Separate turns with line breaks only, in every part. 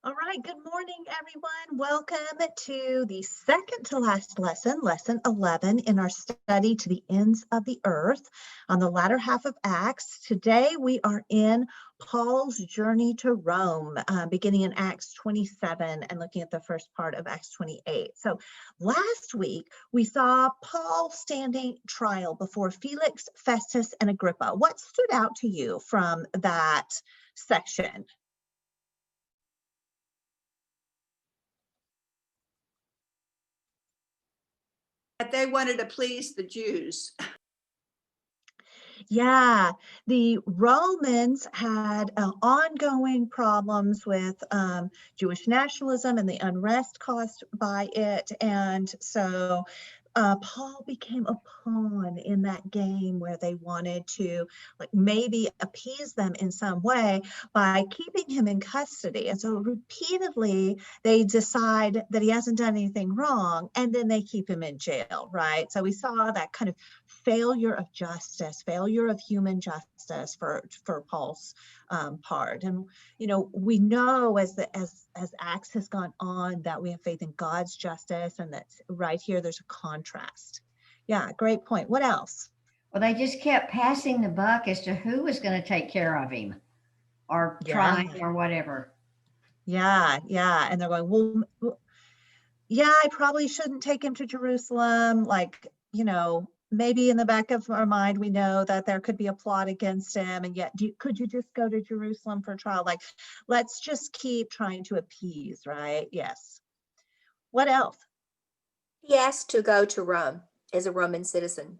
All right, good morning, everyone. Welcome to the second to last lesson, lesson 11 in our study to the ends of the earth on the latter half of Acts. Today we are in Paul's journey to Rome, beginning in Acts 27 and looking at the first part of Acts 28. So last week we saw Paul standing trial before Felix, Festus, and Agrippa. What stood out to you from that section?
That they wanted to please the Jews.
Yeah, the Romans had ongoing problems with Jewish nationalism and the unrest caused by it. And so Paul became a pawn in that game where they wanted to maybe appease them in some way by keeping him in custody. And so repeatedly they decide that he hasn't done anything wrong, and then they keep him in jail, right? So we saw that kind of failure of justice, failure of human justice for Paul's part. And we know as Acts has gone on that we have faith in God's justice, and that right here there's a contrast. Yeah, great point. What else?
Well, they just kept passing the buck as to who was going to take care of him or trying or whatever.
Yeah. And they're going, well, yeah, I probably shouldn't take him to Jerusalem. Maybe in the back of our mind, we know that there could be a plot against him. And yet, could you just go to Jerusalem for trial? Let's just keep trying to appease, right? Yes. What else?
He asked to go to Rome as a Roman citizen.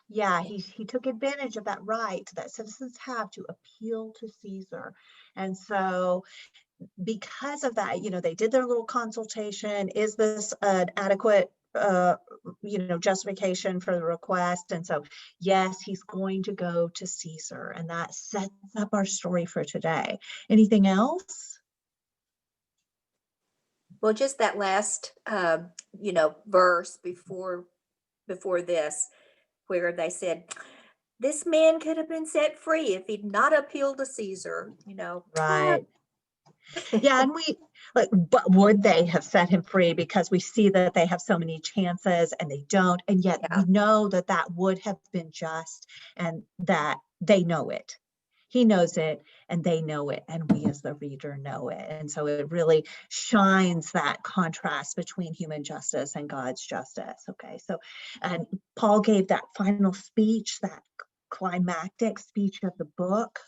Yeah, he took advantage of that right that citizens have to appeal to Caesar. And so because of that, they did their little consultation. Is this an adequate justification for the request? And so, yes, he's going to go to Caesar, and that sets up our story for today. Anything else?
Well, just that last, verse before this, where they said, this man could have been set free if he'd not appealed to Caesar,
Right. Yeah, and but would they have set him free? Because we see that they have so many chances and they don't. And yet we know that would have been just, and that they know it. He knows it and they know it, and we as the reader know it. And so it really shines that contrast between human justice and God's justice. Okay, so and Paul gave that final speech, that climactic speech of the book,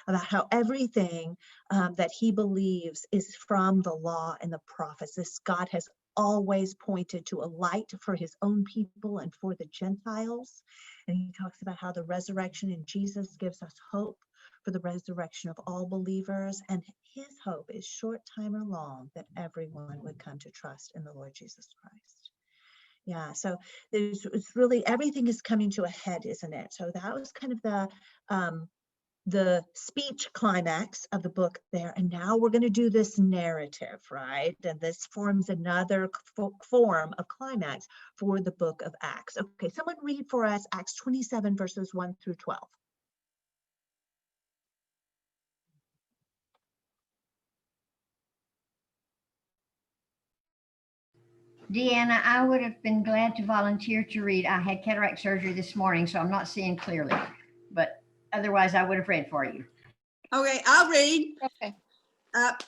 about how everything that he believes is from the law and the prophets. This God has always pointed to a light for his own people and for the Gentiles. And he talks about how the resurrection in Jesus gives us hope for the resurrection of all believers. And his hope is short time or long that everyone would come to trust in the Lord Jesus Christ. Yeah, so it's really, everything is coming to a head, isn't it? So that was kind of the speech climax of the book there. And now we're going to do this narrative, right? And this forms another form of climax for the book of Acts. Okay, someone read for us Acts 27 verses 1 through 12.
Deanna, I would have been glad to volunteer to read. I had cataract surgery this morning, so I'm not seeing clearly, but otherwise I would have read for you.
Okay, I'll read.
Okay.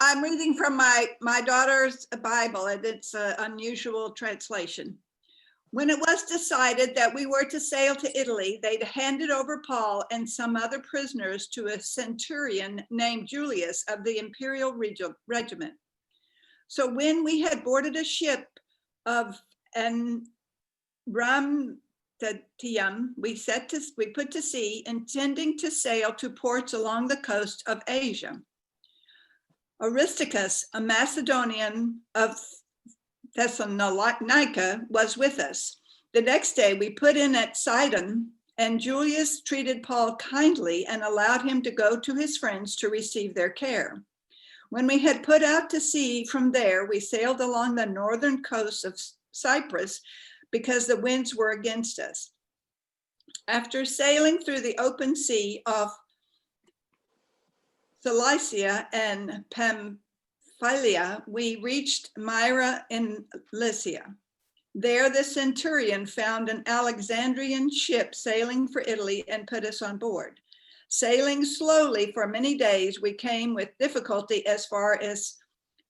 I'm reading from my daughter's Bible, and it's an unusual translation. When it was decided that we were to sail to Italy, they'd handed over Paul and some other prisoners to a centurion named Julius of the Imperial Regiment. So when we had boarded a ship of Ram we put to sea, intending to sail to ports along the coast of Asia. Aristarchus, a Macedonian of Thessalonica, was with us. The next day we put in at Sidon, and Julius treated Paul kindly and allowed him to go to his friends to receive their care. When we had put out to sea from there, we sailed along the northern coast of Cyprus because the winds were against us. After sailing through the open sea off Cilicia and Pamphylia, we reached Myra in Lycia. There the centurion found an Alexandrian ship sailing for Italy and put us on board. Sailing slowly for many days, we came with difficulty as far as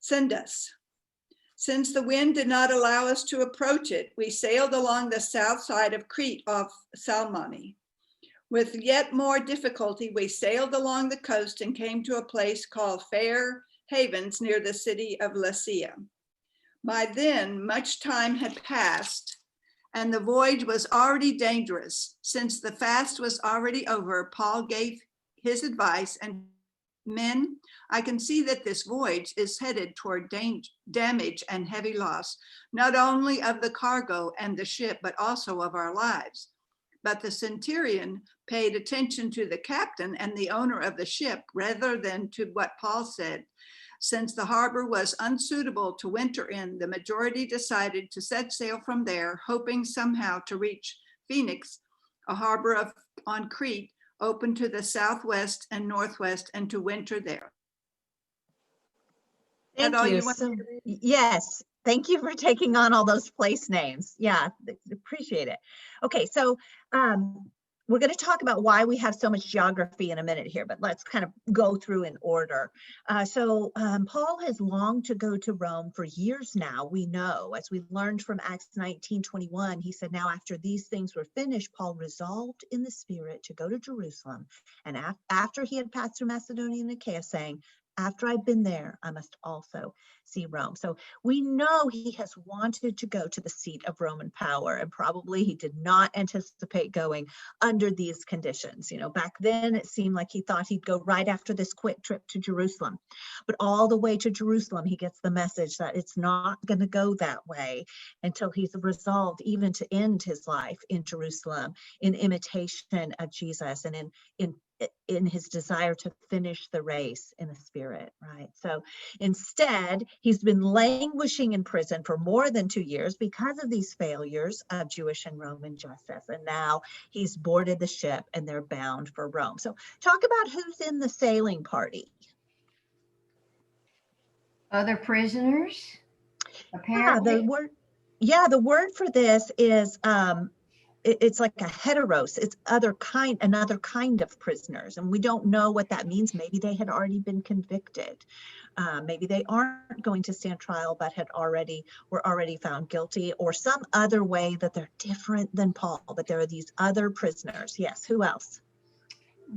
Sindus. Since the wind did not allow us to approach it, we sailed along the south side of Crete off Salmone. With yet more difficulty, we sailed along the coast and came to a place called Fair Havens near the city of Lycia. By then, much time had passed, and the voyage was already dangerous. Since the fast was already over, Paul gave his advice, and men, I can see that this voyage is headed toward damage and heavy loss, not only of the cargo and the ship, but also of our lives. But the centurion paid attention to the captain and the owner of the ship rather than to what Paul said. Since the harbor was unsuitable to winter in, the majority decided to set sail from there, hoping somehow to reach Phoenix, a harbor on Crete, open to the southwest and northwest, and to winter there.
Thank you. Yes, thank you for taking on all those place names. Yeah, appreciate it. Okay, so we're going to talk about why we have so much geography in a minute here, but let's kind of go through in order. Paul has longed to go to Rome for years now. We know, as we learned from Acts 19:21, he said, now after these things were finished, Paul resolved in the spirit to go to Jerusalem. And after he had passed through Macedonia and Achaia, saying, after I've been there, I must also see Rome. So we know he has wanted to go to the seat of Roman power, and probably he did not anticipate going under these conditions. You know, back then it seemed like he thought he'd go right after this quick trip to Jerusalem. But all the way to Jerusalem, he gets the message that it's not going to go that way until he's resolved even to end his life in Jerusalem in imitation of Jesus and in his desire to finish the race in the spirit, right? So instead, he's been languishing in prison for more than 2 years because of these failures of Jewish and Roman justice. And now he's boarded the ship and they're bound for Rome. So talk about who's in the sailing party.
Other prisoners, apparently.
The word for this is it's like a heteros. It's another kind of prisoners, and we don't know what that means. Maybe they had already been convicted. Maybe they aren't going to stand trial, but were already found guilty, or some other way that they're different than Paul. But there are these other prisoners. Yes. Who else?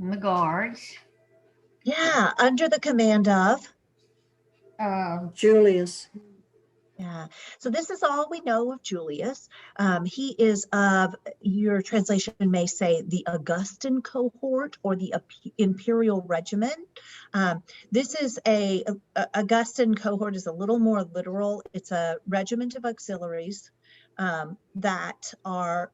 The guards.
Yeah, under the command of
Julius.
Yeah, so this is all we know of Julius. He is of, your translation may say, the Augustan cohort or the imperial regiment. This is Augustan cohort is a little more literal. It's a regiment of auxiliaries that are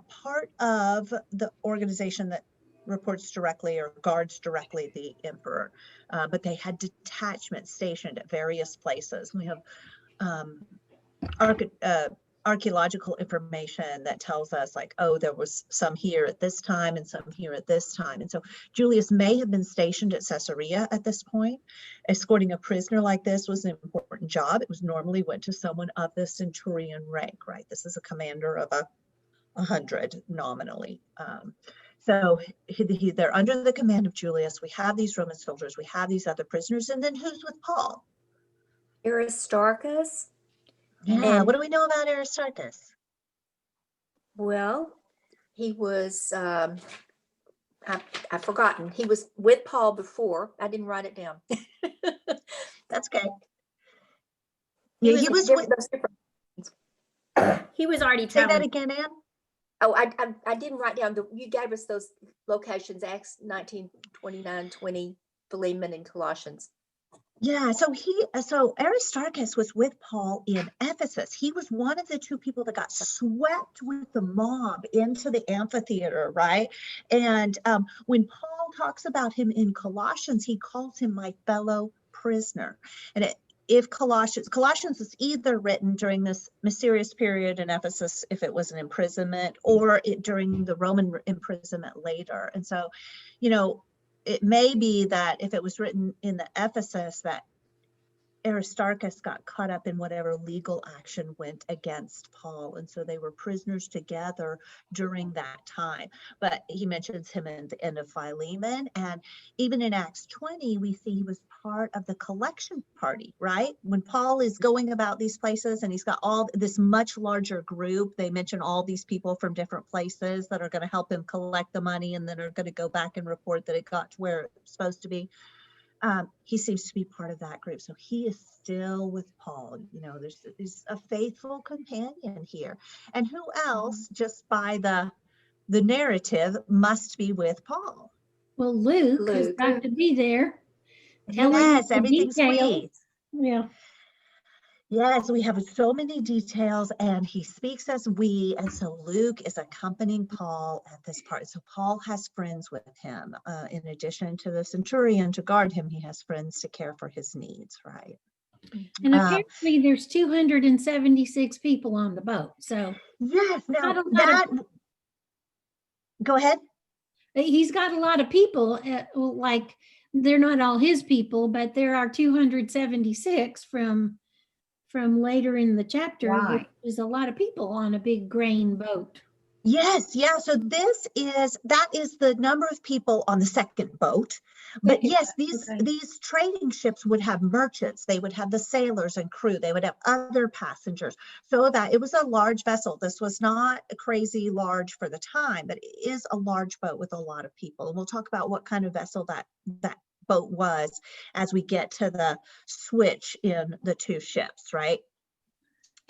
part of the organization that reports directly or guards directly the emperor, but they had detachments stationed at various places. We have archaeological information that tells us, like, oh, there was some here at this time and some here at this time. And so Julius may have been stationed at Caesarea at this point. Escorting a prisoner like this was an important job. It was normally went to someone of the centurion rank, right? This is a commander of 100 nominally. So they're under the command of Julius. We have these Roman soldiers. We have these other prisoners. And then who's with Paul?
Aristarchus.
Yeah, what do we know about Aristarchus?
Well, he was, I've forgotten. He was with Paul before. I didn't write it down.
That's okay.
He
Yeah,
he was
already
Say that
traveling.
again, Ann.
Oh, I didn't write down. You gave us those locations, Acts 19, 29, 20, Philemon, and Colossians.
Yeah, so Aristarchus was with Paul in Ephesus. He was one of the two people that got swept with the mob into the amphitheater, right? And when Paul talks about him in Colossians, he calls him my fellow prisoner. And if Colossians is either written during this mysterious period in Ephesus, if it was an imprisonment, or during the Roman imprisonment later. And so, you know, it may be that if it was written in the Ephesus, that Aristarchus got caught up in whatever legal action went against Paul. And so they were prisoners together during that time. But he mentions him in the end of Philemon. And even in Acts 20, we see he was part of the collection party, right? When Paul is going about these places and he's got all this much larger group, they mention all these people from different places that are going to help him collect the money and then are going to go back and report that it got to where it's supposed to be. He seems to be part of that group. So he is still with Paul. You know, there's a faithful companion here. And who else, just by the narrative, must be with Paul?
Well, Luke has
Luke.
got to be there. telling us
Yes,
the
everything's
details.
we.
Yeah.
Yes, we have so many details, and he speaks as we, and so Luke is accompanying Paul at this part. So Paul has friends with him. In addition to the centurion to guard him, he has friends to care for his needs, right?
And apparently there's 276 people on the boat. So
Yes, now
Not a lot of-
that, go ahead.
he's got a lot of people, like they're not all his people, but there are 276 from later in the chapter, which
Right.
is a lot of people on a big grain boat.
Yes, yeah. So that is the number of people on the second boat. But
Okay,
yes,
okay.
these trading ships would have merchants, they would have the sailors and crew, they would have other passengers. So that it was a large vessel. This was not a crazy large for the time, but it is a large boat with a lot of people. And we'll talk about what kind of vessel that boat was as we get to the switch in the two ships, right?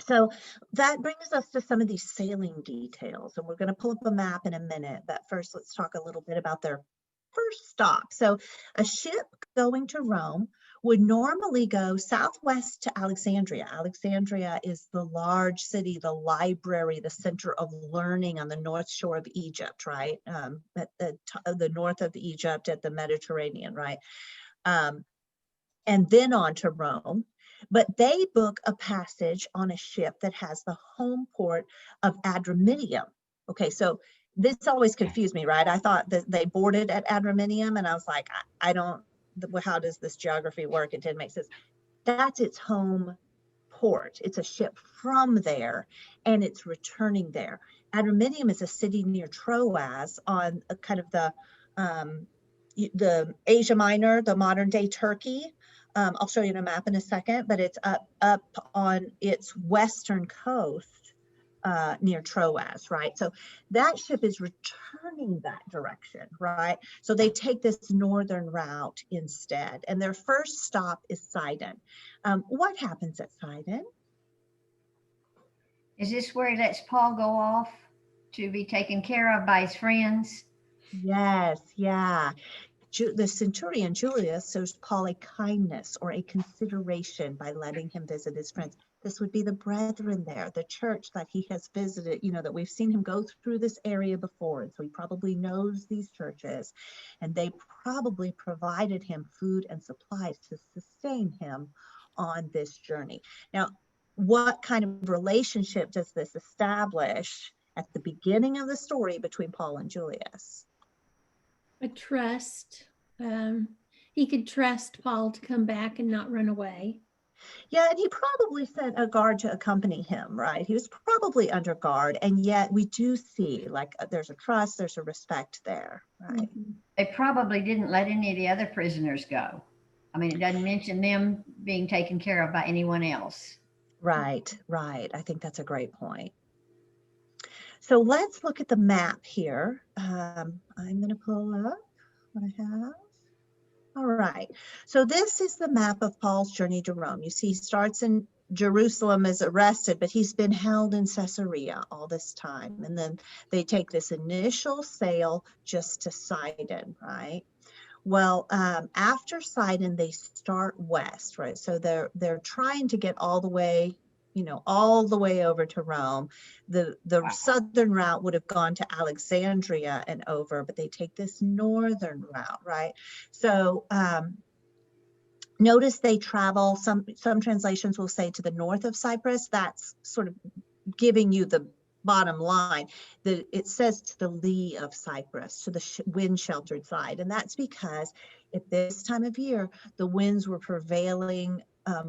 So that brings us to some of these sailing details, and we're going to pull up a map in a minute, but first let's talk a little bit about their first stop. So a ship going to Rome would normally go southwest to Alexandria. Alexandria is the large city, the library, the center of learning on the north shore of Egypt, right? At the north of Egypt at the Mediterranean, right? And then on to Rome. But they book a passage on a ship that has the home port of Adramyttium. Okay, so this always confused me, right? I thought that they boarded at Adramyttium, and I was like, I don't, how does this geography work? It didn't make sense. That's its home port. It's a ship from there, and it's returning there. Adramyttium is a city near Troas on a kind of the Asia Minor, the modern day Turkey. I'll show you a map in a second, but it's up on its western coast near Troas, right? So that ship is returning that direction, right? So they take this northern route instead, and their first stop is Sidon. What happens at Sidon?
Is this where he lets Paul go off to be taken care of by his friends?
Yes, yeah. The centurion Julius shows Paul a kindness or a consideration by letting him visit his friends. This would be the brethren there, the church that he has visited, you know, that we've seen him go through this area before. And so he probably knows these churches, and they probably provided him food and supplies to sustain him on this journey. Now, what kind of relationship does this establish at the beginning of the story between Paul and Julius?
A trust. He could trust Paul to come back and not run away.
Yeah, and he probably sent a guard to accompany him, right? He was probably under guard, and yet we do see like there's a trust, there's a respect there, right?
Mhm.
They probably didn't let any of the other prisoners go. I mean, it doesn't mention them being taken care of by anyone else.
Right, right. I think that's a great point. So let's look at the map here. I'm going to pull up what I have. All right. So this is the map of Paul's journey to Rome. You see, he starts in Jerusalem, is arrested, but he's been held in Caesarea all this time. And then they take this initial sail just to Sidon, right? Well, after Sidon, they start west, right? So they're trying to get all the way, you know, all the way over to Rome. The southern route would have gone to Alexandria and over, but they take this northern route, right? So notice they travel, some translations will say to the north of Cyprus. That's sort of giving you the bottom line. It says to the lee of Cyprus, to the wind sheltered side. And that's because at this time of year, the winds were prevailing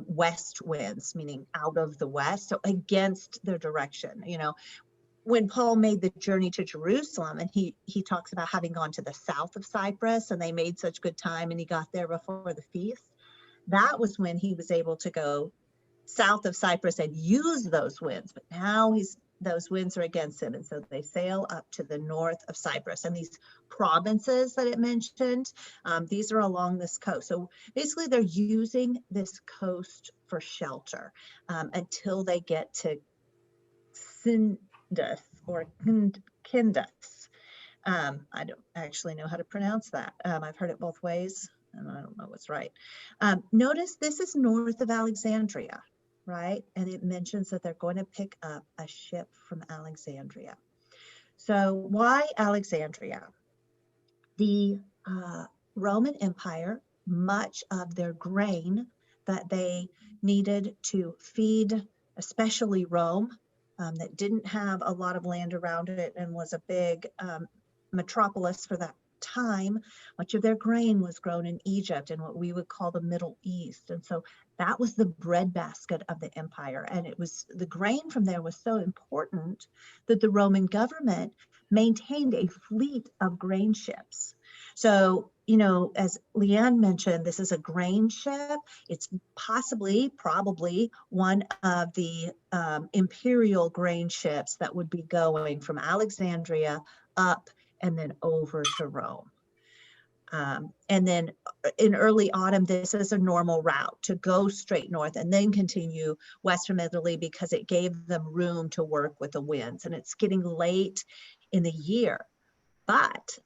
west winds, meaning out of the west, so against their direction. When Paul made the journey to Jerusalem, and he talks about having gone to the south of Cyprus, and they made such good time, and he got there before the feast. That was when he was able to go south of Cyprus and use those winds. But now those winds are against him, and so they sail up to the north of Cyprus. And these provinces that it mentioned, these are along this coast. So basically, they're using this coast for shelter until they get to Sindus or Kindus. I don't actually know how to pronounce that. I've heard it both ways, and I don't know what's right. Notice this is north of Alexandria, right? And it mentions that they're going to pick up a ship from Alexandria. So why Alexandria? The Roman Empire, much of their grain that they needed to feed, especially Rome, that didn't have a lot of land around it and was a big metropolis for that time. Much of their grain was grown in Egypt and what we would call the Middle East. And so that was the breadbasket of the empire. And it was the grain from there was so important that the Roman government maintained a fleet of grain ships. So, as Leanne mentioned, this is a grain ship. It's probably one of the imperial grain ships that would be going from Alexandria up and then over to Rome. And then in early autumn, this is a normal route to go straight north and then continue west from Italy because it gave them room to work with the winds. And it's getting late in the year. But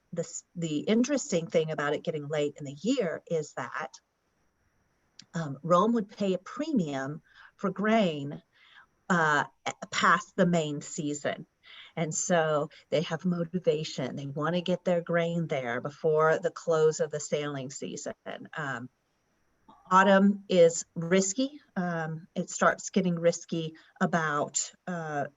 the interesting thing about it getting late in the year is that Rome would pay a premium for grain past the main season. And so they have motivation. They want to get their grain there before the close of the sailing season. Autumn is risky. It starts getting risky about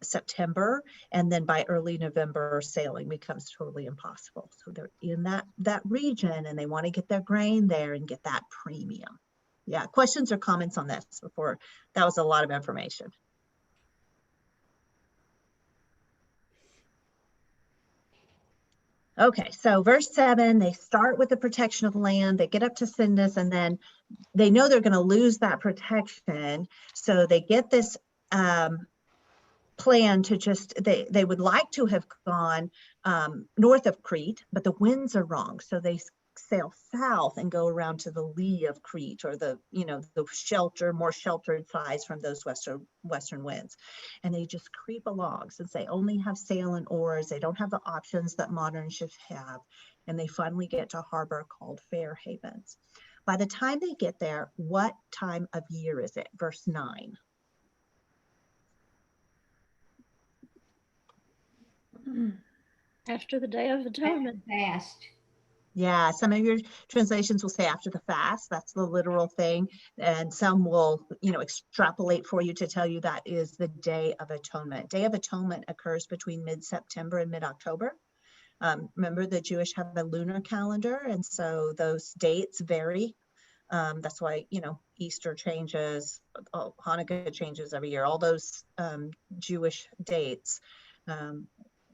September, and then by early November, sailing becomes totally impossible. So they're in that region, and they want to get their grain there and get that premium. Yeah, questions or comments on this before? That was a lot of information. Okay, so verse 7, they start with the protection of the land, they get up to Sindus, and then they know they're going to lose that protection. So they get this plan to they would like to have gone north of Crete, but the winds are wrong. So they sail south and go around to the lee of Crete, or the more sheltered sides from those western winds. And they just creep along since they only have sail and oars. They don't have the options that modern ships have. And they finally get to a harbor called Fair Havens. By the time they get there, what time of year is it? Verse 9.
After the Day of Atonement.
Fast.
Yeah, some of your translations will say after the fast. That's the literal thing. And some will, extrapolate for you to tell you that is the Day of Atonement. Day of Atonement occurs between mid-September and mid-October. Remember, the Jewish have a lunar calendar, and so those dates vary. That's why, Easter changes, Hanukkah changes every year. All those Jewish dates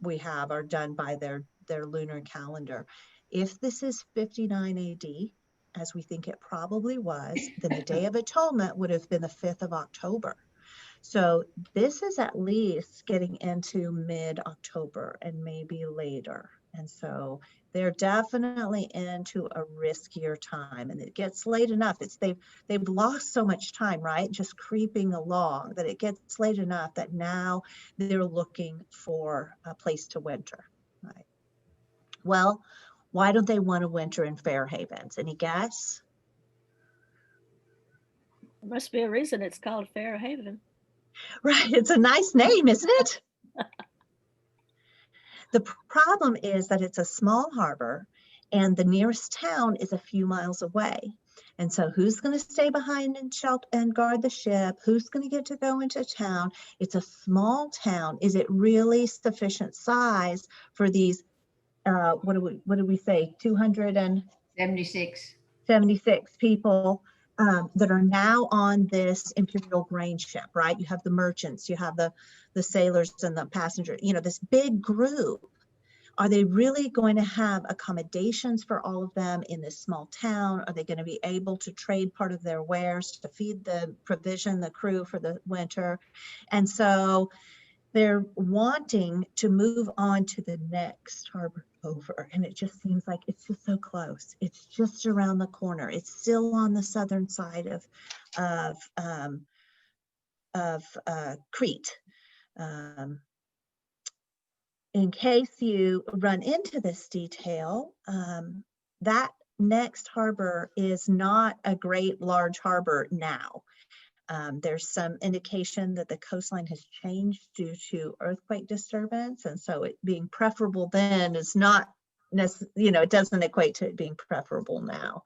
we have are done by their lunar calendar. If this is 59 AD, as we think it probably was, then the Day of Atonement would have been the 5th of October. So this is at least getting into mid-October and maybe later. And so they're definitely into a riskier time, and it gets late enough. They've lost so much time, right? Just creeping along, that it gets late enough that now they're looking for a place to winter, right? Well, why don't they want to winter in Fair Havens? Any guess?
There must be a reason it's called Fair Haven.
Right, it's a nice name, isn't it? The problem is that it's a small harbor and the nearest town is a few miles away. And so who's going to stay behind and guard the ship? Who's going to get to go into town? It's a small town. Is it really sufficient size for these, what do we say, 276
76.
people that are now on this imperial grain ship, right? You have the merchants, you have the sailors and the passengers, you know, this big group. Are they really going to have accommodations for all of them in this small town? Are they going to be able to trade part of their wares to feed the crew for the winter? And so they're wanting to move on to the next harbor over. And it just seems like it's just so close. It's just around the corner. It's still on the southern side of Crete. In case you run into this detail, that next harbor is not a great large harbor now. There's some indication that the coastline has changed due to earthquake disturbance. And so it being preferable then is not, it doesn't equate to it being preferable now.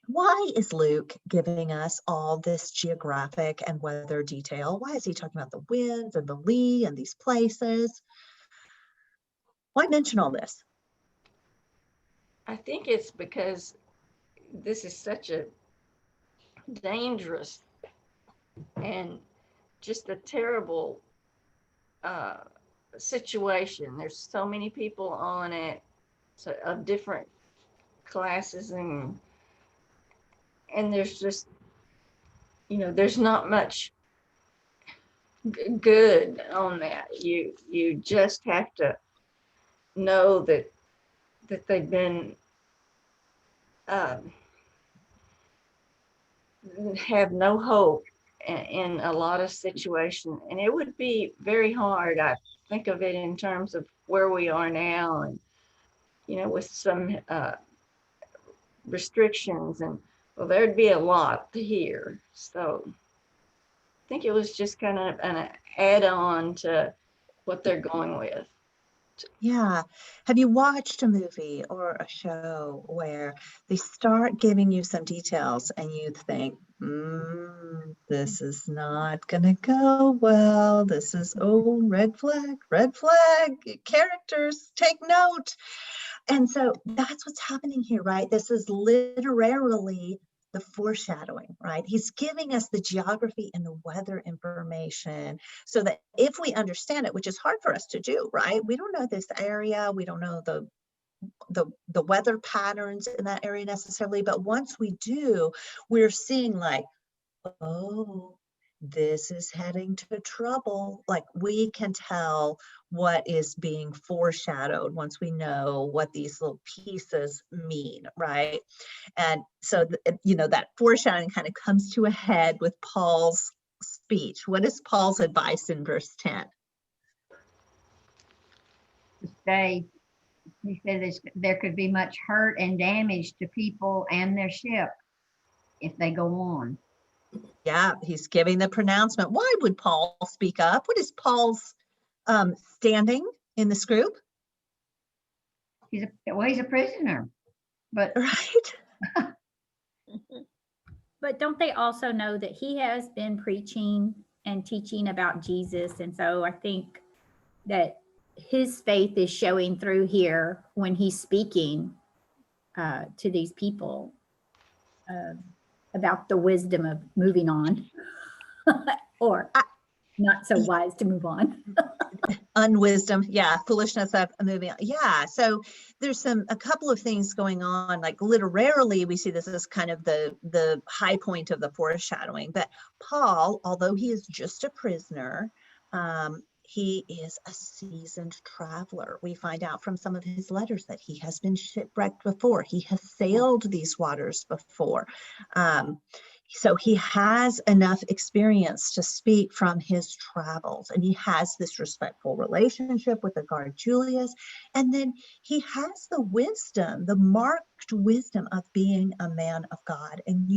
Why is Luke giving us all this geographic and weather detail? Why is he talking about the winds and the lee and these places? Why mention all this?
I think it's because this is such a dangerous and just a terrible situation. There's so many people on it, so of different classes, and there's just, there's not much good on that. You just have to know that they've been have no hope in a lot of situations, and it would be very hard. I think of it in terms of where we are now, and with some restrictions, and well, there'd be a lot here. So I think it was just kind of an add-on to what they're going with.
Yeah. Have you watched a movie or a show where they start giving you some details and you think, this is not going to go well. This is, red flag, characters, take note. And so that's what's happening here, right? This is literally the foreshadowing, right? He's giving us the geography and the weather information so that if we understand it, which is hard for us to do, right? We don't know this area. We don't know the weather patterns in that area necessarily. But once we do, we're seeing like, oh, this is heading to trouble. Like we can tell what is being foreshadowed once we know what these little pieces mean, right? And so, that foreshadowing kind of comes to a head with Paul's speech. What is Paul's advice in verse 10?
He said there could be much hurt and damage to people and their ship if they go on.
Yeah, he's giving the pronouncement. Why would Paul speak up? What is Paul's standing in this group?
He's a prisoner, but
right.
But don't they also know that he has been preaching and teaching about Jesus? And so I think that his faith is showing through here when he's speaking to these people about the wisdom of moving on or not so wise to move on.
Unwisdom, yeah, foolishness of moving on. Yeah, so there's a couple of things going on. Like literally, we see this as kind of the high point of the foreshadowing. But Paul, although he is just a prisoner, he is a seasoned traveler. We find out from some of his letters that he has been shipwrecked before. He has sailed these waters before. So he has enough experience to speak from his travels, and he has this respectful relationship with the guard Julius. And then he has the wisdom, the marked wisdom of being a man of God. And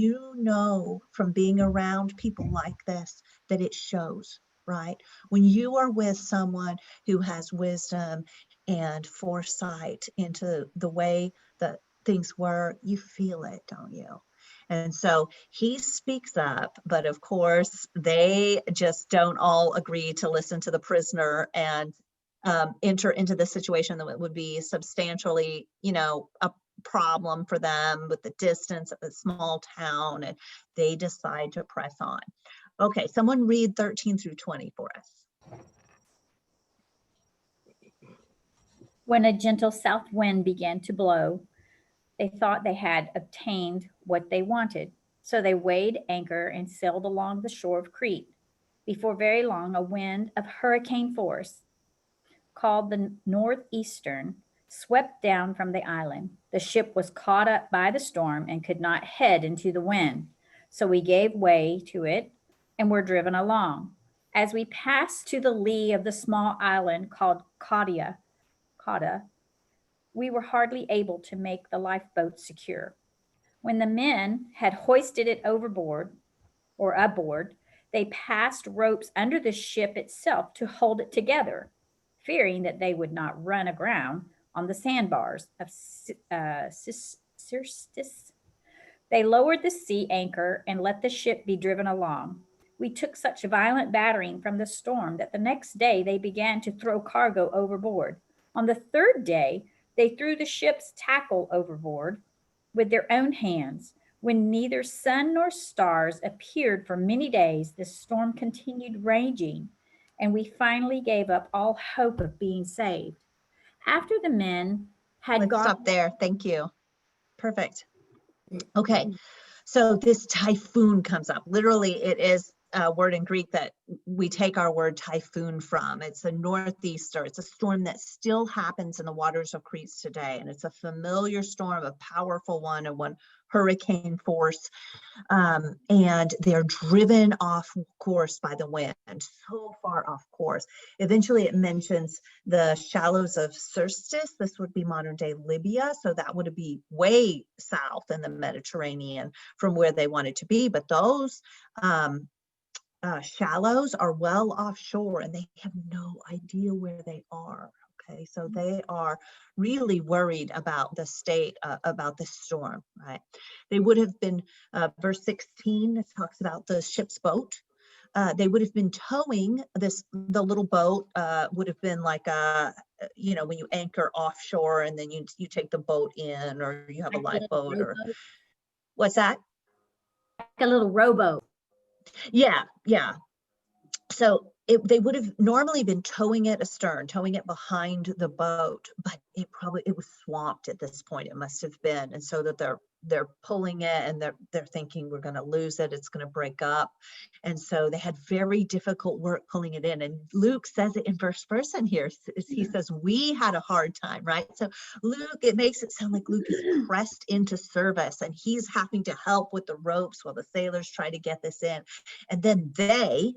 from being around people like this, that it shows, right? When you are with someone who has wisdom and foresight into the way that things were, you feel it, don't you? And so he speaks up, but of course, they just don't all agree to listen to the prisoner and enter into the situation that would be substantially, problem for them with the distance of a small town, and they decide to press on. Okay, someone read 13 through 20 for us.
When a gentle south wind began to blow, they thought they had obtained what they wanted. So they weighed anchor and sailed along the shore of Crete. Before very long, a wind of hurricane force, called the northeastern, swept down from the island. The ship was caught up by the storm and could not head into the wind. So we gave way to it and were driven along. As we passed to the lee of the small island called Cauda, we were hardly able to make the lifeboat secure. When the men had hoisted it overboard or aboard, they passed ropes under the ship itself to hold it together, fearing that they would not run aground on the sandbars of Syrtis. They lowered the sea anchor and let the ship be driven along. We took such violent battering from the storm that the next day they began to throw cargo overboard. On the third day, they threw the ship's tackle overboard with their own hands. When neither sun nor stars appeared for many days, the storm continued raging, and we finally gave up all hope of being saved. After the men had
Let's
gone.
stop there. Thank you. Perfect. Okay, so this typhoon comes up. Literally, it is a word in Greek that we take our word typhoon from. It's a northeaster. It's a storm that still happens in the waters of Crete today. And it's a familiar storm, a powerful one, and one hurricane force. And they're driven off course by the wind, so far off course. Eventually, it mentions the shallows of Syrtis. This would be modern day Libya. So that would be way south in the Mediterranean from where they wanted to be. But those shallows are well offshore and they have no idea where they are. Okay, so they are really worried about the state, about the storm, right? They would have been, verse 16, it talks about the ship's boat. They would have been towing the little boat would have been like when you anchor offshore and then you take the boat in, or you have a lifeboat, or what's that?
Like a little rowboat.
Yeah. So they would have normally been towing it astern, towing it behind the boat, but it was swamped at this point. It must have been, and so that they're pulling it and they're thinking we're going to lose it. It's going to break up, and so they had very difficult work pulling it in. And Luke says it in first person here. He says we had a hard time, right? So Luke, it makes it sound like Luke is pressed into service, and he's having to help with the ropes while the sailors try to get this in, and then they.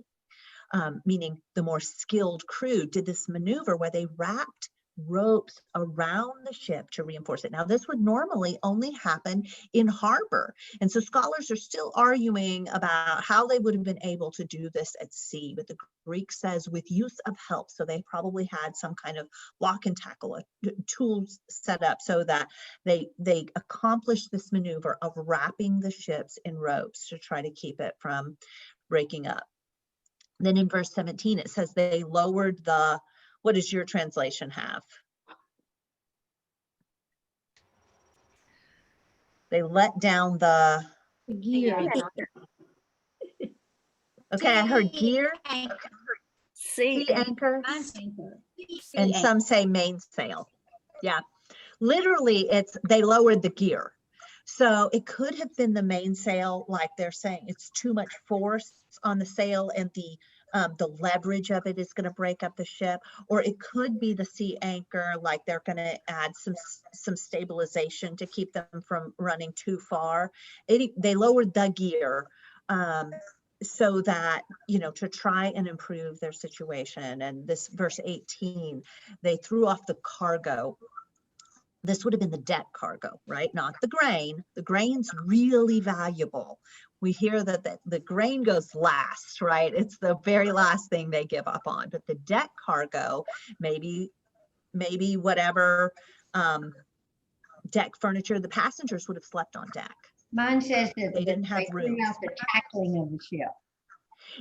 Meaning the more skilled crew, did this maneuver where they wrapped ropes around the ship to reinforce it. Now, this would normally only happen in harbor. And so scholars are still arguing about how they would have been able to do this at sea. But the Greek says with use of help. So they probably had some kind of lock and tackle tools set up so that they accomplished this maneuver of wrapping the ships in ropes to try to keep it from breaking up. Then in verse 17, it says they lowered what does your translation have? They let down the
gear.
Okay, I heard gear,
See,
sea anchor, and some say mainsail. Yeah, literally they lowered the gear. So it could have been the mainsail, like they're saying it's too much force on the sail and the leverage of it is going to break up the ship, or it could be the sea anchor, like they're going to add some stabilization to keep them from running too far. They lowered the gear so that, to try and improve their situation. And this verse 18, they threw off the cargo. This would have been the deck cargo, right? Not the grain. The grain's really valuable. We hear that the grain goes last, right? It's the very last thing they give up on. But the deck cargo, maybe whatever deck furniture, the passengers would have slept on deck.
Mine says that
They didn't have
threw
rooms.
out the tackling of the ship.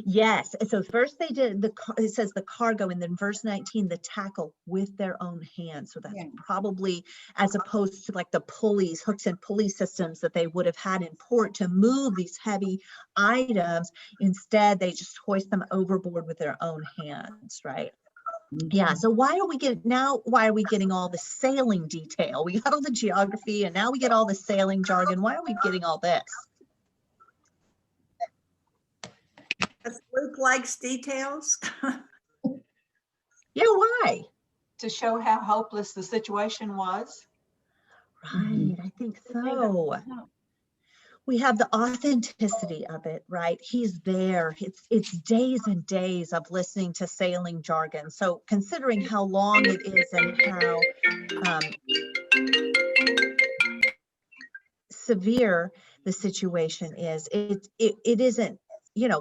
Yes. And so first they did it says the cargo, and then verse 19, the tackle with their own hands. So that's
Yeah.
probably as opposed to like the pulleys, hooks and pulley systems that they would have had in port to move these heavy items. Instead, they just hoist them overboard with their own hands, right? Yeah. So why are we getting all the sailing detail? We got all the geography and now we get all the sailing jargon. Why are we getting all this?
Because Luke likes details.
Yeah, why?
To show how hopeless the situation was.
Right, I think so. We have the authenticity of it, right? He's there. It's days and days of listening to sailing jargon. So considering how long it is and how severe the situation is, it isn't,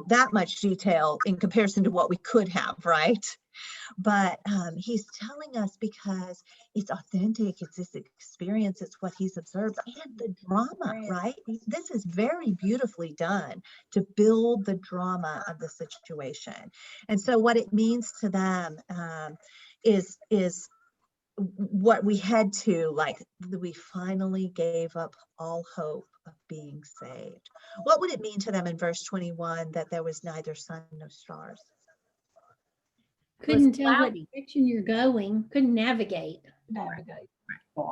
that much detail in comparison to what we could have, right? But he's telling us because it's authentic, it's this experience, it's what he's observed, and the drama, right? This is very beautifully done to build the drama of the situation. And so what it means to them is what we had to, like, we finally gave up all hope of being saved. What would it mean to them in verse 21 that there was neither sun nor stars?
Couldn't tell what
cloudy.
direction you're going, couldn't navigate.
Navigate.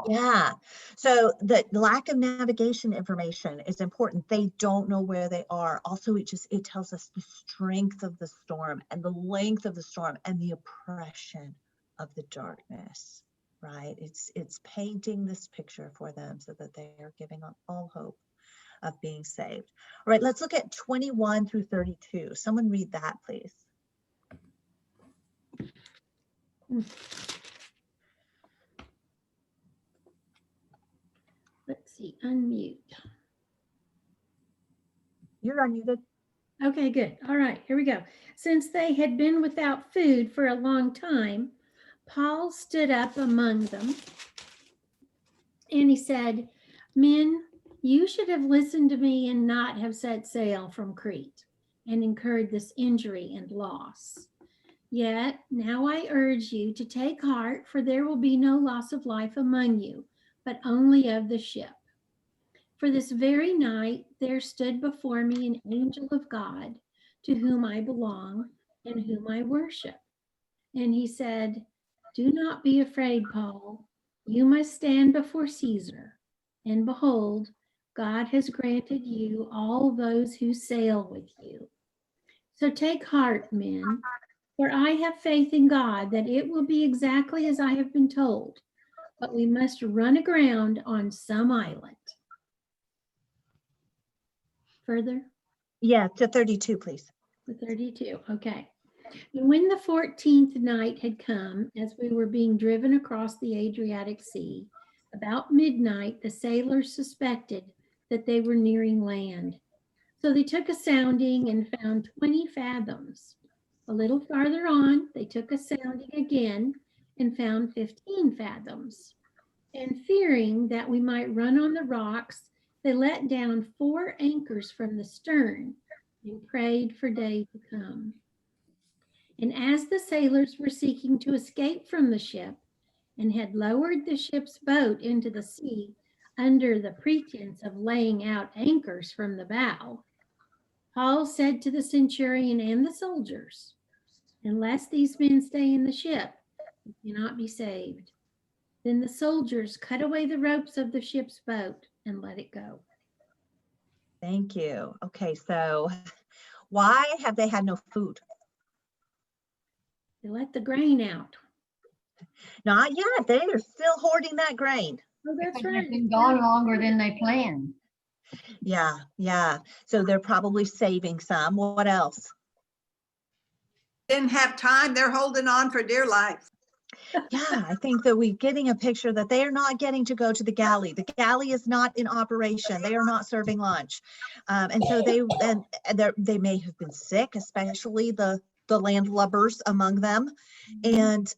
Yeah. So the lack of navigation information is important. They don't know where they are. Also, it tells us the strength of the storm and the length of the storm and the oppression of the darkness, right? It's painting this picture for them so that they are giving up all hope of being saved. All right, let's look at 21 through 32. Someone read that, please.
Let's see, unmute.
You're unmuted.
Okay, good. All right, here we go. Since they had been without food for a long time, Paul stood up among them and he said, "Men, you should have listened to me and not have set sail from Crete and incurred this injury and loss. Yet now I urge you to take heart, for there will be no loss of life among you, but only of the ship. For this very night there stood before me an angel of God, to whom I belong and whom I worship. And he said, 'Do not be afraid, Paul. You must stand before Caesar. And behold, God has granted you all those who sail with you. So take heart, men, for I have faith in God that it will be exactly as I have been told, but we must run aground on some island.'" Further?
Yeah, to 32, please.
The 32, okay. And when the 14th night had come, as we were being driven across the Adriatic Sea, about midnight, the sailors suspected that they were nearing land. So they took a sounding and found 20 fathoms. A little farther on, they took a sounding again and found 15 fathoms. And fearing that we might run on the rocks, they let down 4 anchors from the stern and prayed for day to come. And as the sailors were seeking to escape from the ship and had lowered the ship's boat into the sea under the pretense of laying out anchors from the bow, Paul said to the centurion and the soldiers, "Unless these men stay in the ship, you cannot be saved." Then the soldiers cut away the ropes of the ship's boat and let it go.
Thank you. Okay, so why have they had no food?
They let the grain out.
Not yet. They are still hoarding that grain.
Oh, that's
Because
right.
they've been gone longer than they planned.
Yeah. So they're probably saving some. What else?
Didn't have time. They're holding on for dear life.
Yeah, I think that we're getting a picture that they are not getting to go to the galley. The galley is not in operation. They are not serving lunch. And so they may have been sick, especially the landlubbers among them. And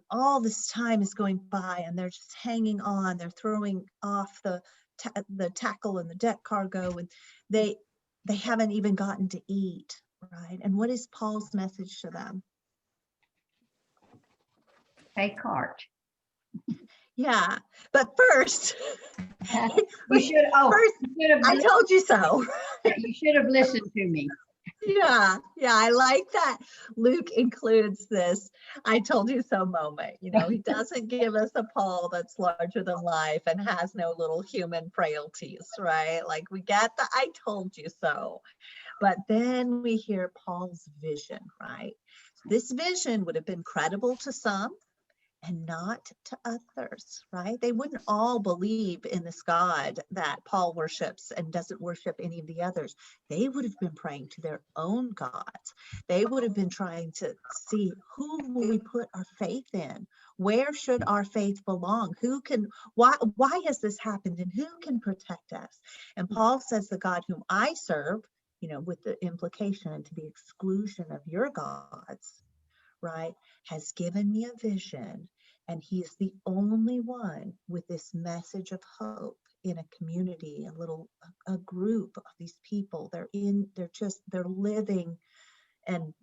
all this time is going by and they're just hanging on. They're throwing off the tackle and the deck cargo, and they haven't even gotten to eat, right? And what is Paul's message to them?
Take heart.
Yeah, but first,
You should, oh,
first,
you should
I
have,
told you so.
you should have listened to me.
Yeah, I like that Luke includes this "I told you so" moment. You know, he doesn't give us a Paul that's larger than life and has no little human frailties, right? Like we get the "I told you so," but then we hear Paul's vision, right? This vision would have been credible to some and not to others, right? They wouldn't all believe in this God that Paul worships and doesn't worship any of the others. They would have been praying to their own gods. They would have been trying to see, who will we put our faith in? Where should our faith belong? Why has this happened, and who can protect us? And Paul says, the God whom I serve, you know, with the implication and to the exclusion of your gods, right, has given me a vision, and he is the only one with this message of hope in a community, a group of these people. They're living and,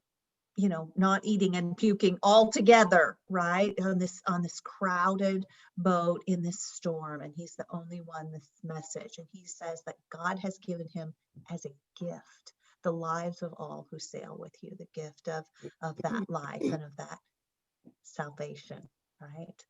you know, not eating and puking all together, right, on this crowded boat in this storm, and he's the only one this message. And he says that God has given him as a gift the lives of all who sail with you, the gift of that life and of that salvation, right?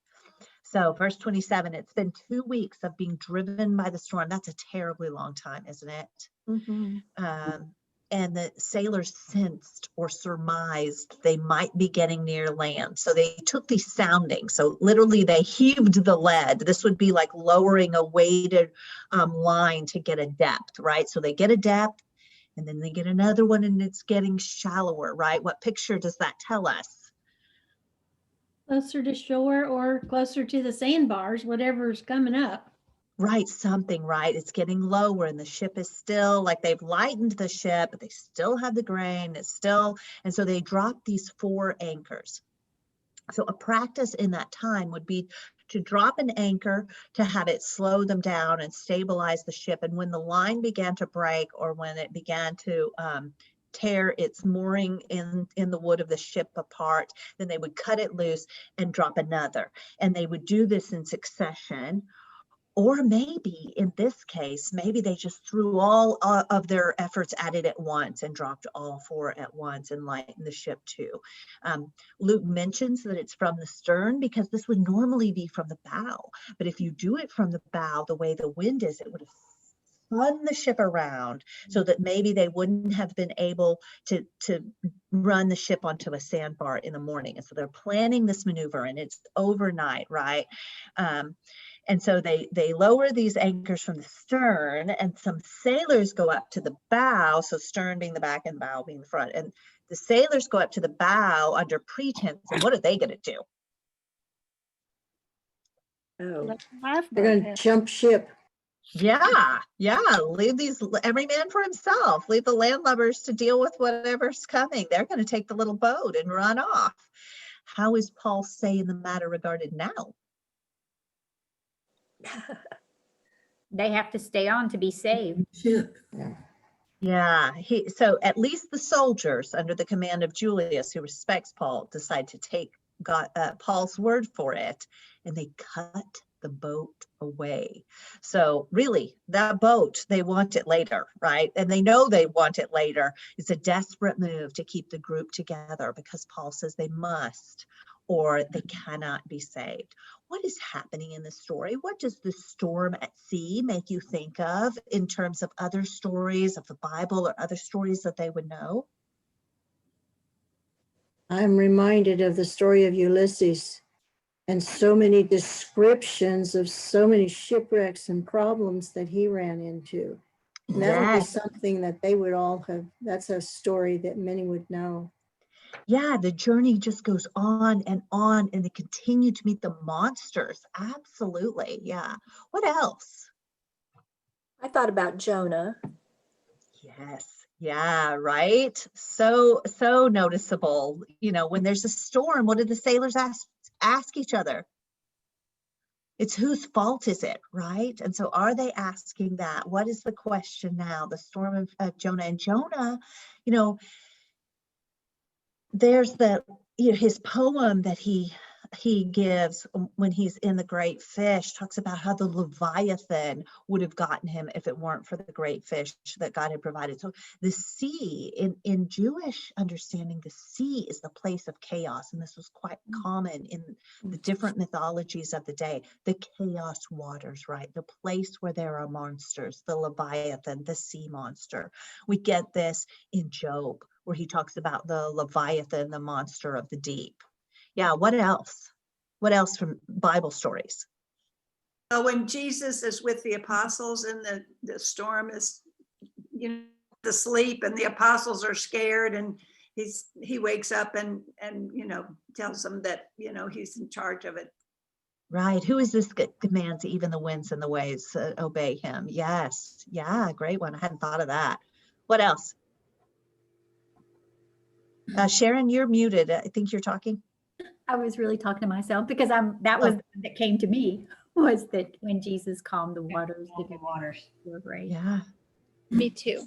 So verse 27, it's been 2 weeks of being driven by the storm. That's a terribly long time, isn't it? And the sailors sensed or surmised they might be getting near land. So they took these soundings. So literally they heaved the lead. This would be like lowering a weighted line to get a depth, right? So they get a depth, and then they get another one, and it's getting shallower, right? What picture does that tell us?
Closer to shore or closer to the sandbars, whatever's coming up.
Right, something, right? It's getting lower, and the ship is still, like, they've lightened the ship, but they still have the grain. And so they drop these 4 anchors. So a practice in that time would be to drop an anchor to have it slow them down and stabilize the ship. And when the line began to break, or when it began to tear its mooring in the wood of the ship apart, then they would cut it loose and drop another. And they would do this in succession. Or maybe in this case, maybe they just threw all of their efforts at it at once and dropped all 4 at once and lightened the ship too. Luke mentions that it's from the stern, because this would normally be from the bow. But if you do it from the bow, the way the wind is, it would have spun the ship around, so that maybe they wouldn't have been able to run the ship onto a sandbar in the morning. And so they're planning this maneuver, and it's overnight, right? And so they lower these anchors from the stern, and some sailors go up to the bow. So stern being the back and bow being the front. And the sailors go up to the bow under pretense. And what are they going to do?
Oh,
They're going to jump ship.
Yeah. Leave every man for himself. Leave the landlubbers to deal with whatever's coming. They're going to take the little boat and run off. How is Paul saying the matter regarded now?
They have to stay on to be saved.
Ship.
Yeah, so at least the soldiers under the command of Julius, who respects Paul, decide to take Paul's word for it, and they cut the boat away. So really, that boat, they want it later, right? And they know they want it later. It's a desperate move to keep the group together, because Paul says they must, or they cannot be saved. What is happening in the story? What does the storm at sea make you think of in terms of other stories of the Bible, or other stories that they would know?
I'm reminded of the story of Ulysses, and so many descriptions of so many shipwrecks and problems that he ran into. And that would be something that they would all have. That's a story that many would know.
Yeah, the journey just goes on, and they continue to meet the monsters. Absolutely. Yeah. What else?
I thought about Jonah.
Yes. Yeah, right. So noticeable. You know, when there's a storm, what do the sailors ask each other? It's whose fault is it, right? And so are they asking that? What is the question now? The storm of Jonah. And Jonah, you know, there's his poem that he gives when he's in the great fish, talks about how the Leviathan would have gotten him if it weren't for the great fish that God had provided. So the sea, in Jewish understanding, the sea is the place of chaos. And this was quite common in the different mythologies of the day. The chaos waters, right? The place where there are monsters, the Leviathan, the sea monster. We get this in Job, where he talks about the Leviathan, the monster of the deep. Yeah, what else? What else from Bible stories?
When Jesus is with the apostles and the storm is, asleep, and the apostles are scared, and he wakes up and tells them that he's in charge of it.
Right. Who is this that commands even the winds and the waves obey him? Yes. Yeah, great one. I hadn't thought of that. What else? Sharon, you're muted. I think you're talking.
I was really talking to myself because that came to me was that when Jesus calmed the waters,
The waters.
were great.
Yeah.
Me too.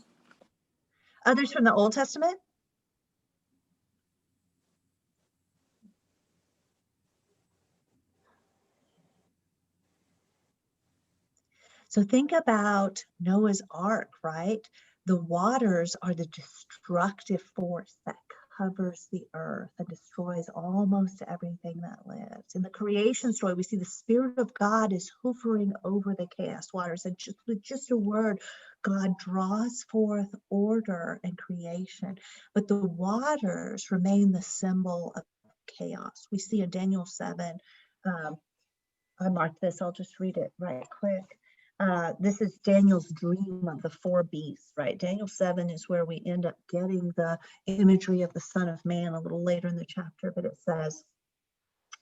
Others from the Old Testament? So think about Noah's Ark, right? The waters are the destructive force that covers the earth and destroys almost everything that lives. In the creation story, we see the Spirit of God is hovering over the chaos waters, and with just a word, God draws forth order and creation. But the waters remain the symbol of chaos. We see in Daniel 7, I marked this, I'll just read it right quick. This is Daniel's dream of the 4 beasts, right? Daniel 7 is where we end up getting the imagery of the Son of Man a little later in the chapter, but it says,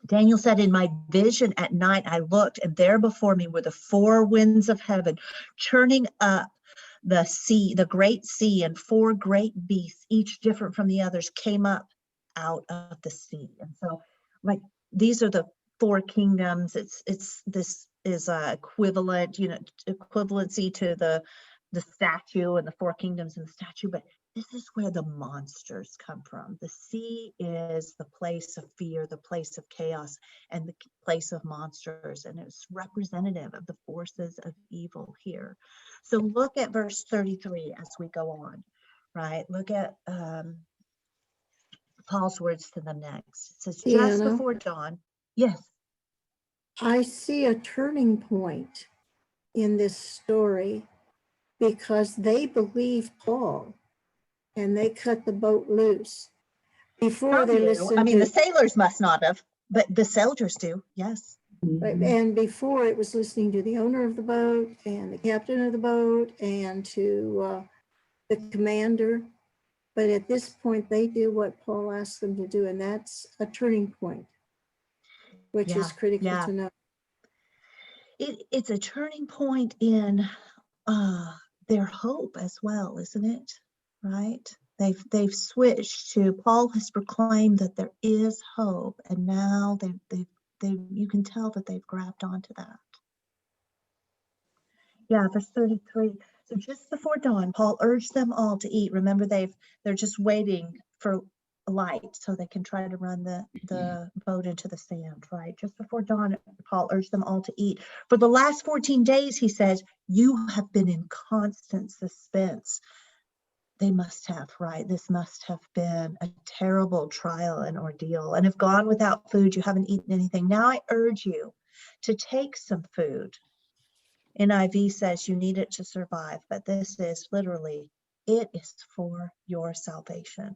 Daniel said, in my vision at night, I looked, and there before me were the 4 winds of heaven, churning up the sea, the great sea, and 4 great beasts, each different from the others, came up out of the sea. And so, like, these are the 4 kingdoms. This is equivalent, equivalency to the statue and the 4 kingdoms in the statue, but this is where the monsters come from. The sea is the place of fear, the place of chaos, and the place of monsters, and it's representative of the forces of evil here. So look at verse 33 as we go on, right? Look at Paul's words to them next. It says, just
Deanna?
before dawn. Yes.
I see a turning point in this story because they believe Paul and they cut the boat loose. Before they listened
I mean,
to,
the sailors must not have, but the soldiers do. Yes.
right, and before it was listening to the owner of the boat and the captain of the boat and to the commander. But at this point, they do what Paul asked them to do, and that's a turning point, which is critical to know.
It's a turning point in their hope as well, isn't it? Right? They've switched to, Paul has proclaimed that there is hope, and now you can tell that they've grabbed onto that. Yeah, verse 33. So just before dawn, Paul urged them all to eat. Remember, they're just waiting for light so they can try to run the boat into the sand, right? Just before dawn, Paul urged them all to eat. For the last 14 days, he says, you have been in constant suspense. They must have, right? This must have been a terrible trial and ordeal, and have gone without food. You haven't eaten anything. Now I urge you to take some food. NIV says you need it to survive, but this is literally, it is for your salvation.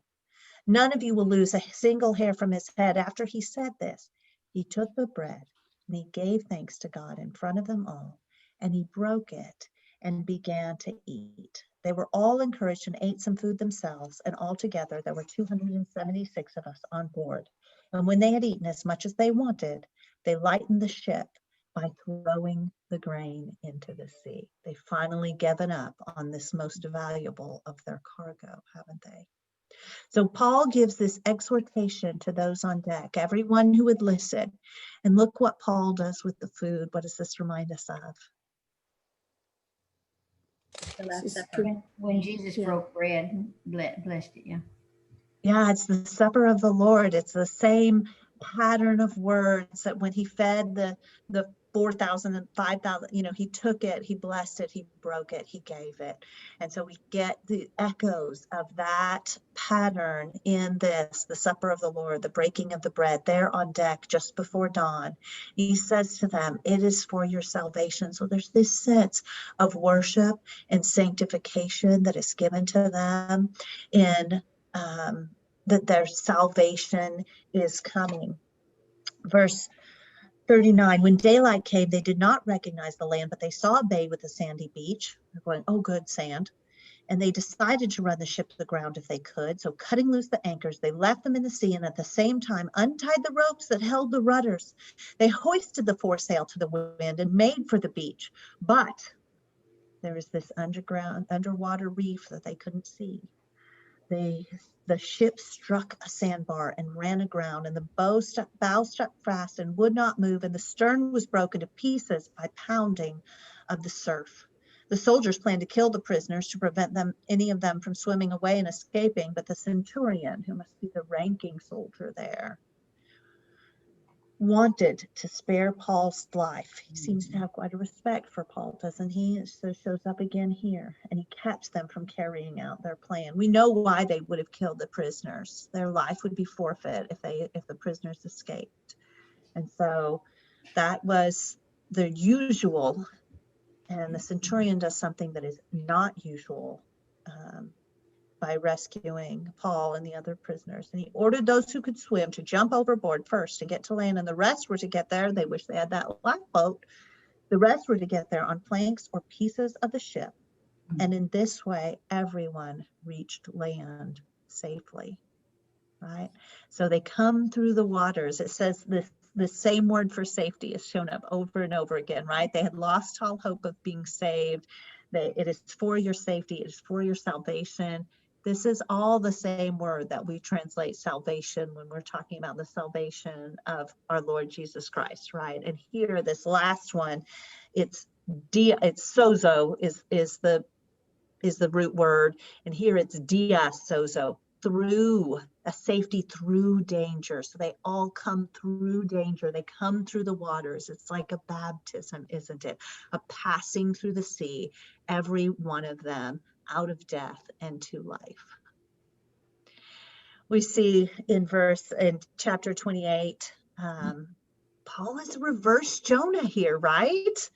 None of you will lose a single hair from his head. After he said this, he took the bread and he gave thanks to God in front of them all, and he broke it and began to eat. They were all encouraged and ate some food themselves, and altogether there were 276 of us on board. And when they had eaten as much as they wanted, they lightened the ship by throwing the grain into the sea. They've finally given up on this most valuable of their cargo, haven't they? So Paul gives this exhortation to those on deck, everyone who would listen. And look what Paul does with the food. What does this remind us of?
The Last
This is
Supper.
When Jesus
Yeah.
broke bread, and blessed it, yeah.
Yeah, it's the supper of the Lord. It's the same pattern of words that when he fed the 4,000 and 5,000, he took it, he blessed it, he broke it, he gave it. And so we get the echoes of that pattern in this, the supper of the Lord, the breaking of the bread there on deck just before dawn. He says to them, it is for your salvation. So there's this sense of worship and sanctification that is given to them in that their salvation is coming. Verse 39, when daylight came, they did not recognize the land, but they saw a bay with a sandy beach. They're going, oh, good sand. And they decided to run the ship to the ground if they could. So cutting loose the anchors, they left them in the sea and at the same time untied the ropes that held the rudders. They hoisted the foresail to the wind and made for the beach. But there was this underwater reef that they couldn't see. The ship struck a sandbar and ran aground, and the bow stuck fast and would not move, and the stern was broken to pieces by pounding of the surf. The soldiers planned to kill the prisoners to prevent any of them from swimming away and escaping, but the centurion, who must be the ranking soldier there, wanted to spare Paul's life. He seems to have quite a respect for Paul, doesn't he? It shows up again here, and he kept them from carrying out their plan. We know why they would have killed the prisoners. Their life would be forfeit if the prisoners escaped. And so that was the usual, and the centurion does something that is not usual by rescuing Paul and the other prisoners. And he ordered those who could swim to jump overboard first to get to land, and the rest were to get there. They wish they had that lifeboat. The rest were to get there on planks or pieces of the ship. And in this way, everyone reached land safely, right? So they come through the waters. It says the same word for safety is shown up over and over again, right? They had lost all hope of being saved. It is for your safety. It is for your salvation. This is all the same word that we translate salvation when we're talking about the salvation of our Lord Jesus Christ, right? And here, this last one, it's sozo is the root word, and here it's dia sozo, through a safety through danger. So they all come through danger. They come through the waters. It's like a baptism, isn't it? A passing through the sea, every one of them out of death and to life. We see in chapter 28, Paul is reverse Jonah here, right?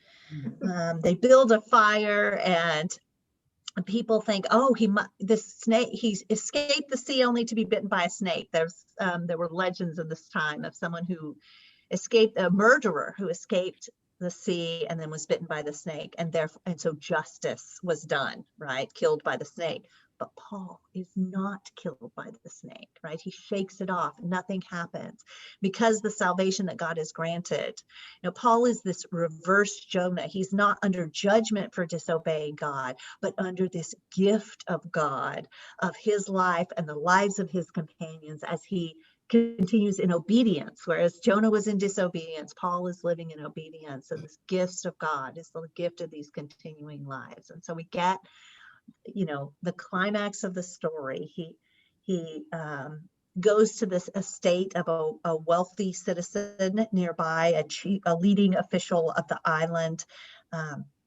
They build a fire, and people think, oh, he's escaped the sea only to be bitten by a snake. There were legends in this time of someone who escaped, a murderer who escaped the sea and then was bitten by the snake, and so justice was done, right? Killed by the snake. But Paul is not killed by the snake, right? He shakes it off. Nothing happens because the salvation that God has granted. Paul is this reverse Jonah. He's not under judgment for disobeying God, but under this gift of God, of his life and the lives of his companions as he continues in obedience. Whereas Jonah was in disobedience, Paul is living in obedience, and this gift of God is the gift of these continuing lives. And so we get the climax of the story. He goes to this estate of a wealthy citizen nearby, a leading official of the island.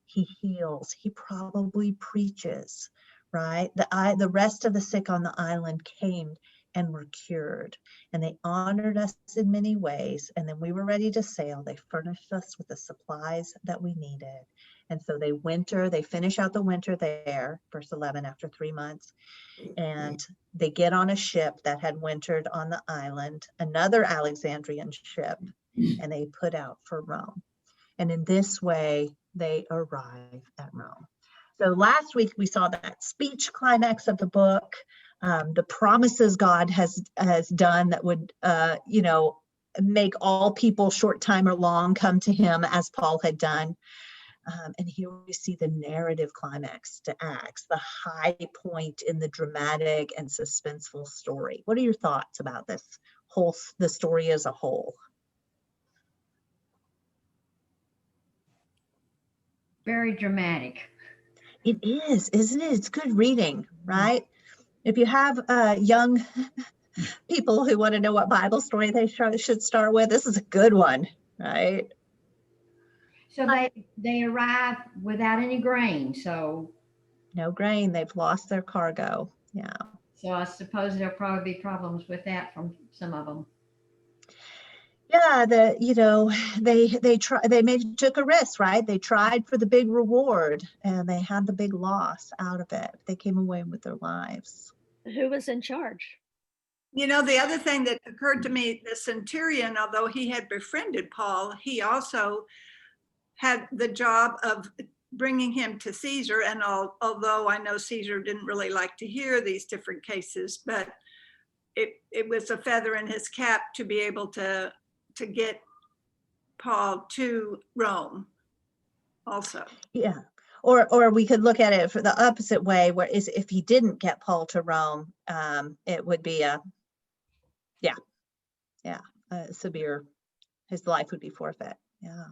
He heals. He probably preaches, right? The rest of the sick on the island came and were cured, and they honored us in many ways. And then we were ready to sail. They furnished us with the supplies that we needed. And so they finish out the winter there, verse 11, after 3 months. And they get on a ship that had wintered on the island, another Alexandrian ship, and they put out for Rome. And in this way, they arrive at Rome. So last week we saw that speech climax of the book, the promises God has done that would, make all people, short time or long, come to him as Paul had done. And here we see the narrative climax to Acts, the high point in the dramatic and suspenseful story. What are your thoughts about the story as a whole?
Very dramatic.
It is, isn't it? It's good reading, right? If you have young people who want to know what Bible story they should start with, this is a good one, right?
So they arrive without any grain. So
No grain, they've lost their cargo. Yeah.
so I suppose there'll probably be problems with that from some of them.
Yeah, they took a risk, right? They tried for the big reward and they had the big loss out of it. They came away with their lives.
Who was in charge?
You know, the other thing that occurred to me, the centurion, although he had befriended Paul, he also had the job of bringing him to Caesar. And although I know Caesar didn't really like to hear these different cases, but it was a feather in his cap to be able to get Paul to Rome also.
Yeah. Or we could look at it for the opposite way, where if he didn't get Paul to Rome, it would be severe, his life would be forfeit. Yeah.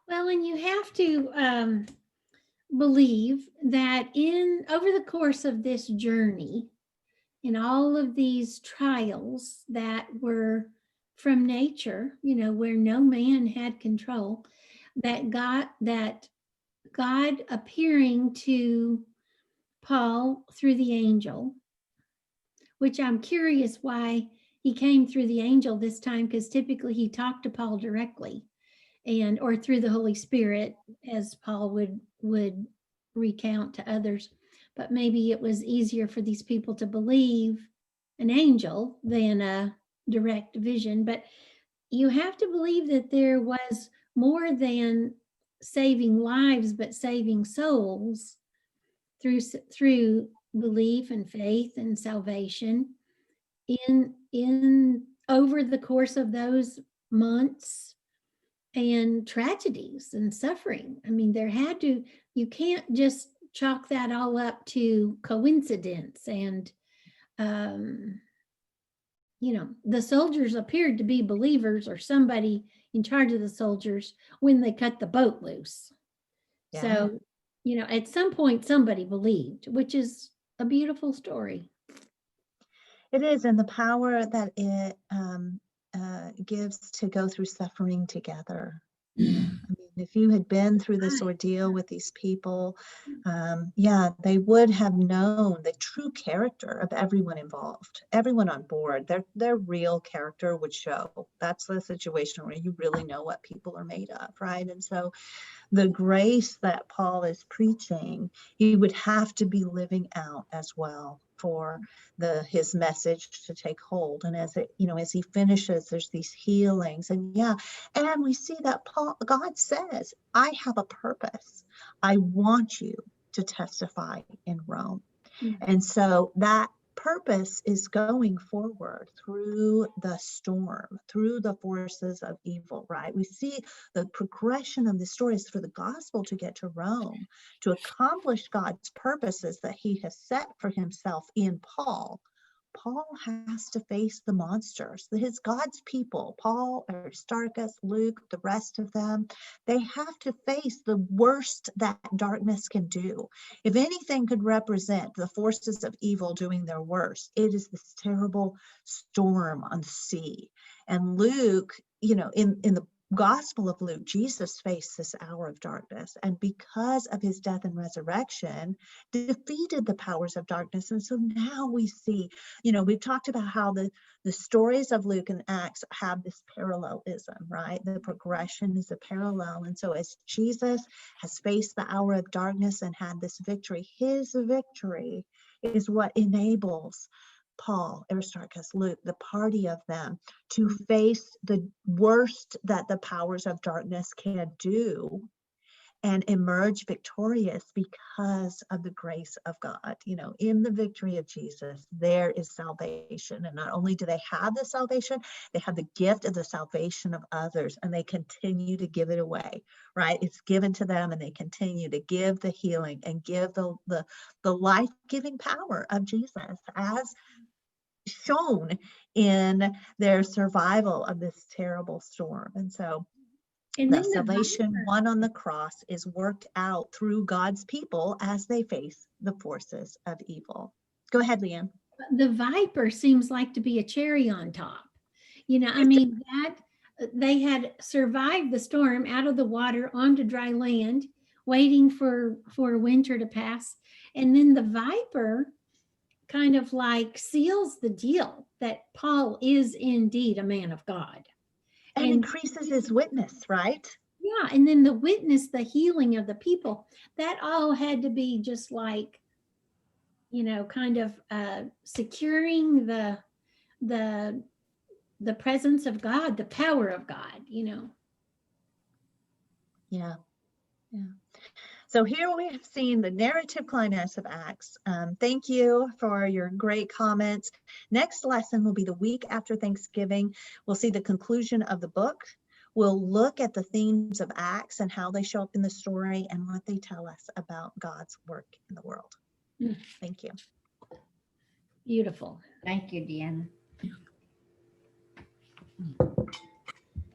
Well, and you have to believe that over the course of this journey, in all of these trials that were from nature, where no man had control, that God appearing to Paul through the angel, which I'm curious why he came through the angel this time, because typically he talked to Paul directly or through the Holy Spirit, as Paul would recount to others. But maybe it was easier for these people to believe an angel than a direct vision. But you have to believe that there was more than saving lives, but saving souls through belief and faith and salvation in over the course of those months and tragedies and suffering. I mean, you can't just chalk that all up to coincidence. And, the soldiers appeared to be believers, or somebody in charge of the soldiers, when they cut the boat loose.
Yeah.
So, at some point somebody believed, which is a beautiful story.
It is, and the power that it gives to go through suffering together. I mean, if you had been through this ordeal with these people, they would have known the true character of everyone involved, everyone on board. Their real character would show. That's the situation where you really know what people are made of, right? And so the grace that Paul is preaching, he would have to be living out as well for his message to take hold. And as he finishes, there's these healings, and we see that God says, I have a purpose. I want you to testify in Rome. Mm-hmm. And so that purpose is going forward through the storm, through the forces of evil, right? We see the progression of the stories for the gospel to get to Rome, to accomplish God's purposes that he has set for himself in Paul. Paul has to face the monsters, God's people, Paul, Aristarchus, Luke, the rest of them. They have to face the worst that darkness can do. If anything could represent the forces of evil doing their worst, it is this terrible storm on the sea. And Luke, in the Gospel of Luke, Jesus faced this hour of darkness, and because of his death and resurrection, defeated the powers of darkness. And so now we see, we've talked about how the stories of Luke and Acts have this parallelism, right? The progression is a parallel. And so as Jesus has faced the hour of darkness and had this victory, his victory is what enables Paul, Aristarchus, Luke, the party of them, to face the worst that the powers of darkness can do and emerge victorious because of the grace of God. You know, in the victory of Jesus, there is salvation. And not only do they have the salvation, they have the gift of the salvation of others, and they continue to give it away, right? It's given to them, and they continue to give the healing and give the life-giving power of Jesus, as shown in their survival of this terrible storm. And so
And
the
then the
salvation
viper,
won on the cross is worked out through God's people as they face the forces of evil. Go ahead, Leanne.
the viper seems like to be a cherry on top. You know, I mean, that they had survived the storm out of the water onto dry land, waiting for winter to pass. And then the viper kind of like seals the deal that Paul is indeed a man of God.
And increases his witness, right?
Yeah, and then the witness, the healing of the people, that all had to be just like, you know, kind of securing the presence of God, the power of God, you know.
Yeah. Yeah. So here we have seen the narrative climax of Acts. Thank you for your great comments. Next lesson will be the week after Thanksgiving. We'll see the conclusion of the book. We'll look at the themes of Acts and how they show up in the story and what they tell us about God's work in the world. Thank you.
Beautiful.
Thank you, Deanna.